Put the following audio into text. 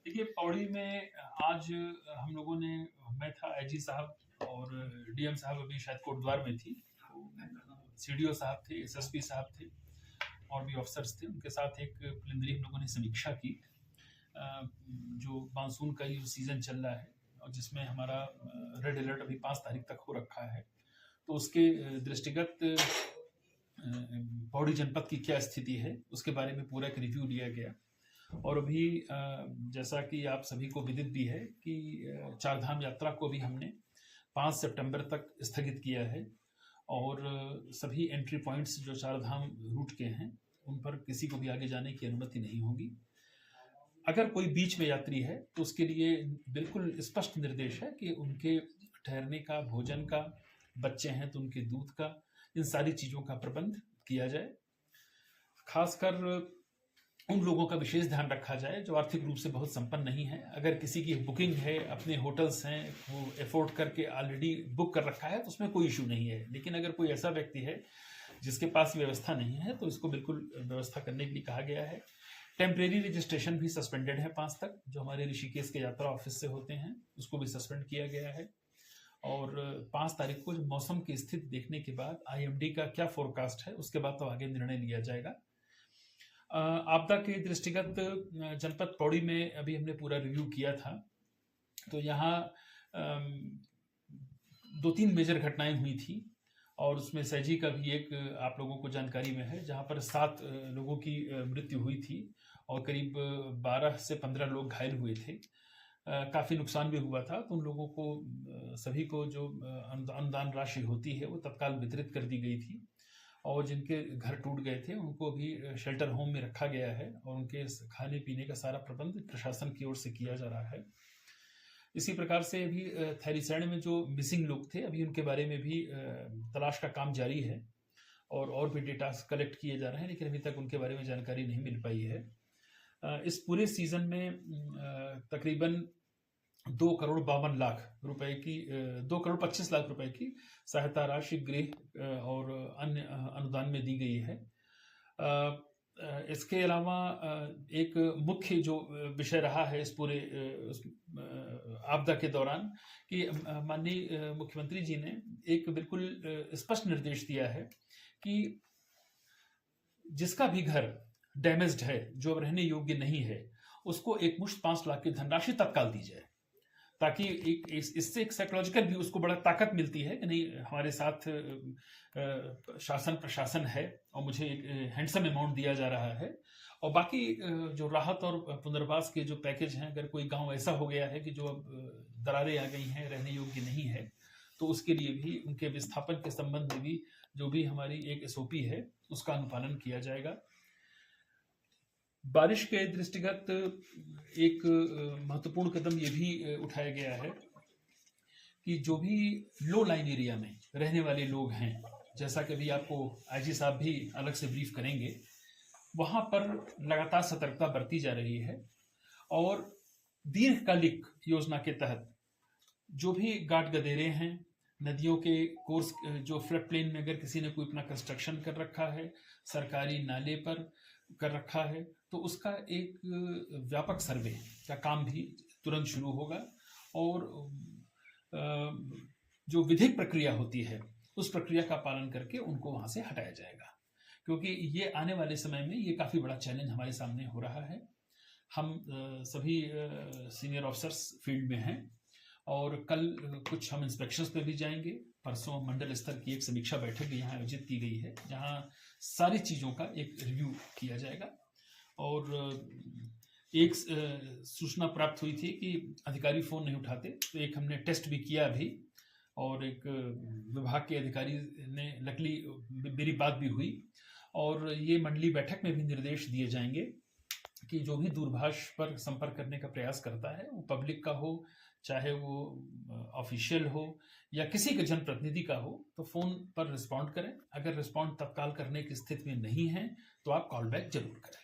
देखिए, पौड़ी में आज हम लोगों ने मैं था आईजी साहब और डीएम साहब अभी शायद कोटद्वार में थी, तो सीडीओ साहब थे, एसएसपी साहब थे और भी ऑफिसर्स थे। उनके साथ एक प्रिलिमिनरी हम लोगों ने समीक्षा की जो मानसून का ये सीज़न चल रहा है और जिसमें हमारा रेड अलर्ट अभी 5 तारीख तक हो रखा है। तो उसके दृष्टिगत पौड़ी जनपद की क्या स्थिति है उसके बारे में पूरा एक रिव्यू लिया गया। और अभी जैसा कि आप सभी को विदित भी है कि चारधाम यात्रा को भी हमने 5 सितंबर तक स्थगित किया है और सभी एंट्री पॉइंट्स जो चारधाम रूट के हैं उन पर किसी को भी आगे जाने की अनुमति नहीं होगी। अगर कोई बीच में यात्री है तो उसके लिए बिल्कुल स्पष्ट निर्देश है कि उनके ठहरने का, भोजन का, बच्चे हैं तो उनके दूध का, इन सारी चीज़ों का प्रबंध किया जाए। खासकर उन लोगों का विशेष ध्यान रखा जाए जो आर्थिक रूप से बहुत संपन्न नहीं है। अगर किसी की बुकिंग है, अपने होटल्स हैं, वो एफोर्ड करके ऑलरेडी बुक कर रखा है तो उसमें कोई इशू नहीं है। लेकिन अगर कोई ऐसा व्यक्ति है जिसके पास व्यवस्था नहीं है तो इसको बिल्कुल व्यवस्था करने के लिए कहा गया है। टेम्परेरी रजिस्ट्रेशन भी सस्पेंडेड है 5 तक, जो हमारे ऋषिकेश के यात्रा ऑफिस से होते हैं उसको भी सस्पेंड किया गया है। और 5 तारीख को मौसम की स्थिति देखने के बाद आईएमडी का क्या फोरकास्ट है उसके बाद तो आगे निर्णय लिया जाएगा। आपदा के दृष्टिगत जनपद पौड़ी में अभी हमने पूरा रिव्यू किया था, तो यहाँ 2-3 मेजर घटनाएं हुई थी और उसमें सैजी का भी एक आप लोगों को जानकारी में है, जहाँ पर 7 लोगों की मृत्यु हुई थी और करीब 12 से 15 लोग घायल हुए थे। काफ़ी नुकसान भी हुआ था, तो उन लोगों को सभी को जो अनुदान राशि होती है वो तत्काल वितरित कर दी गई थी और जिनके घर टूट गए थे उनको भी शेल्टर होम में रखा गया है और उनके खाने पीने का सारा प्रबंध प्रशासन की ओर से किया जा रहा है। इसी प्रकार से अभी थैलीसैंण में जो मिसिंग लोग थे अभी उनके बारे में भी तलाश का काम जारी है और भी डेटा कलेक्ट किए जा रहे हैं, लेकिन अभी तक उनके बारे में जानकारी नहीं मिल पाई है। इस पूरे सीजन में तकरीबन 2,52,00,000 रुपए की 2,25,00,000 रुपए की सहायता राशि गृह और अन्य अनुदान में दी गई है। इसके अलावा एक मुख्य जो विषय रहा है इस पूरे आपदा के दौरान कि माननीय मुख्यमंत्री जी ने एक बिल्कुल स्पष्ट निर्देश दिया है कि जिसका भी घर डैमेज्ड है, जो अब रहने योग्य नहीं है, उसको एक मुश्त 5 लाख की धनराशि तत्काल दी जाए, ताकि इससे एक साइकोलॉजिकल भी उसको बड़ा ताकत मिलती है कि नहीं हमारे साथ शासन प्रशासन है और मुझे एक हैंडसम अमाउंट दिया जा रहा है। और बाकी जो राहत और पुनर्वास के जो पैकेज हैं, अगर कोई गांव ऐसा हो गया है कि जो अब दरारें आ गई हैं, रहने योग्य नहीं है, तो उसके लिए भी उनके विस्थापन के संबंध में भी जो भी हमारी एक एसओपी है उसका अनुपालन किया जाएगा। बारिश के दृष्टिगत एक महत्वपूर्ण कदम ये भी उठाया गया है कि जो भी लो लाइन एरिया में रहने वाले लोग हैं, जैसा कि अभी आपको आईजी साहब भी अलग से ब्रीफ करेंगे, वहाँ पर लगातार सतर्कता बरती जा रही है और दीर्घकालिक योजना के तहत जो भी गाट गदेरे हैं, नदियों के कोर्स जो फ्लड प्लेन में अगर किसी ने कोई अपना कंस्ट्रक्शन कर रखा है, सरकारी नाले पर कर रखा है, तो उसका एक व्यापक सर्वे का काम भी तुरंत शुरू होगा और जो विधिक प्रक्रिया होती है उस प्रक्रिया का पालन करके उनको वहाँ से हटाया जाएगा, क्योंकि ये आने वाले समय में ये काफ़ी बड़ा चैलेंज हमारे सामने हो रहा है। हम सभी सीनियर ऑफिसर्स फील्ड में हैं और कल कुछ हम इंस्पेक्शंस पे भी जाएंगे। परसों मंडल स्तर की एक समीक्षा बैठक भी यहाँ आयोजित की गई है, जहाँ सारी चीज़ों का एक रिव्यू किया जाएगा। और एक सूचना प्राप्त हुई थी कि अधिकारी फ़ोन नहीं उठाते, तो एक हमने टेस्ट भी किया अभी और एक विभाग के अधिकारी ने लकली मेरी बात भी हुई और ये मंडली बैठक में भी निर्देश दिए जाएंगे कि जो भी दूरभाष पर संपर्क करने का प्रयास करता है, वो पब्लिक का हो, चाहे वो ऑफिशियल हो या किसी के जनप्रतिनिधि का हो, तो फ़ोन पर रिस्पॉन्ड करें। अगर रिस्पॉन्ड तत्काल करने की स्थिति में नहीं है तो आप कॉल बैक जरूर करें।